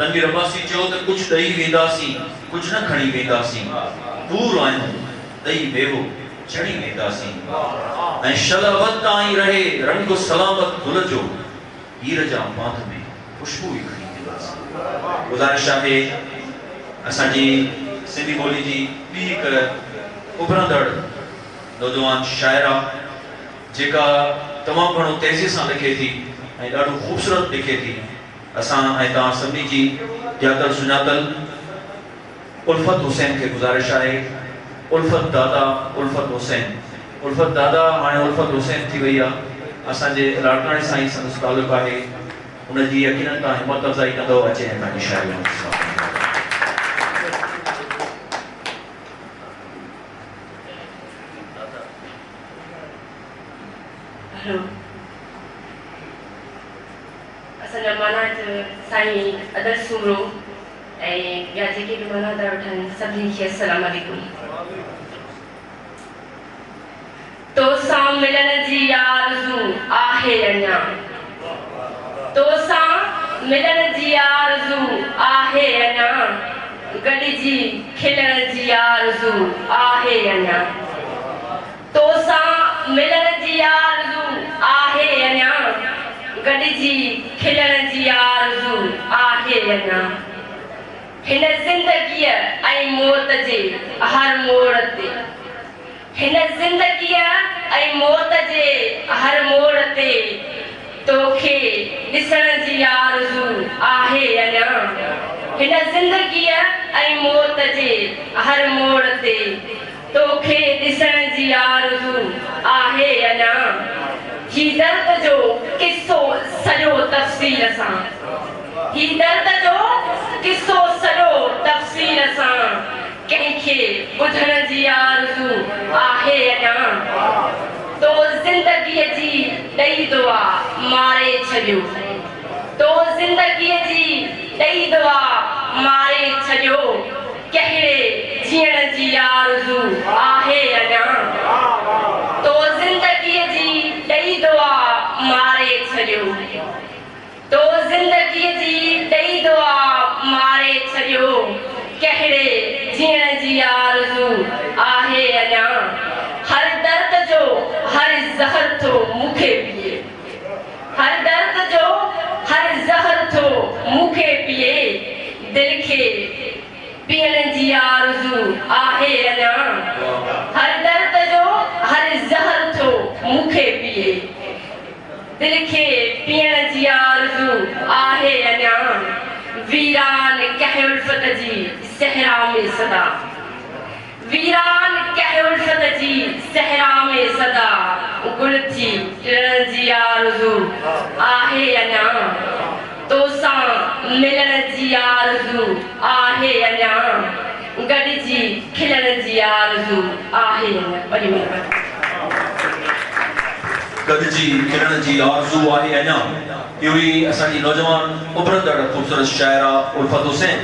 तनवीर अब्बासी चयो त कुछ ॾेई वेंदासीं कुछ न खणी वेंदासीं दूर आहियूं ॾेई वेहो चढ़ी वेंदासीं ऐं शलवत ताईं रहे रंग सलामत गुल जो हीर जा बांध में खुशबू ई खणी वेंदासीं। गुज़ारिश आहे असांजी सिंधी ॿोली जी ॿी हिकु उभरंदड़ नौजवान शाइरा जेका तमामु घणो तेज़ी सां लिखे थी ऐं ॾाढो ख़ूबसूरत लिखे थी। असां ऐं तव्हां सभिनी जी ॼातल सुञातल उल्फत हुसैन खे गुज़ारिश आहे। उल्फत दादा हाणे उल्फत हुसैन थी वई आहे। असांजे लाडकाणे साईं संदसि तालुक़ु आहे। उनजी यकीनन तव्हां हिमत अफ़ज़ाई कंदव अचे ऐं पंहिंजी शाइरी असांजा माना साईं अदर सूरो ऐं ॿिया जेके बि माना था वठनि सभिनी खे अस्सलाम वालेकुम। तोसां मिलण जी आरज़ू आहे अञा, तोसां मिलण जी आरज़ू आहे अञा, गॾिजी खिलण जी आरज़ू आहे अञा, तोसां मिलण जी आरज़ू आहे अञा, गॾिजी खिलण जी आरज़ू आहे अञा। हिन ज़िंदगीअ ऐं मौत जे हर मोड़ ते, हिन ज़िंदगीअ ऐं मौत जे हर मोड़ ते तोखे ॾिसण जी आरज़ू आहे अञा। हिन ज़िंदगीअ ऐं मौत जे हर मोड़ ते तोखे ॾिसण जी आरज़ू आहे अञा। ही दर्द जो किस्सो सॼो तफ़सील सां, ही दर्द जो किस्सो सॼो तफ़सील सां कंहिंखे ॿुधण जी आरज़ू आहे अञा। तो ज़िंदगीअ जी ॾेई दुआ मारे छॾियो, तो ज़िंदगीअ जी ॾेई दुआ मारे छॾियो, कहिड़े जीअण जी आरज़ू आहे अञा। तो ज़िंदगीअ जी ॾेई दुआ मारे छॾियो, तो ज़िंदगीअ जी ॾेई दुआ मारे छॾियो, कहिड़े जीअण जी आरज़ू आहे अञा। हर दर्द जो हर ज़हर थो मूंखे पिए, हर दर्द जो हर ज़हर थो मूंखे पिए, दिलि खे पीअण जी आरज़ू आहे अञा। हर दर्द जो हर ज़हर थो मूंखे पिए, दिलि खे पीअण जी आरज़ू आहे अञा। वीरान कंहिं उल्फत जी सहरा में सदा, वीरान कंहिं उल्फत जी सहरा में सदा, गुल थी टिरण जी आरज़ू आहे अञा। तोसां मिलण जी आरज़ू आहे अञा, गॾिजी खिलण जी आरज़ू आहे अञा। वॾी महिरबानी। गॾिजी खिलण जी आरज़ू आहे अञा। इहो ई असांजी नौजवान उभरंदड़ ख़ूबसूरत शाइरा उल्फत हुसैन।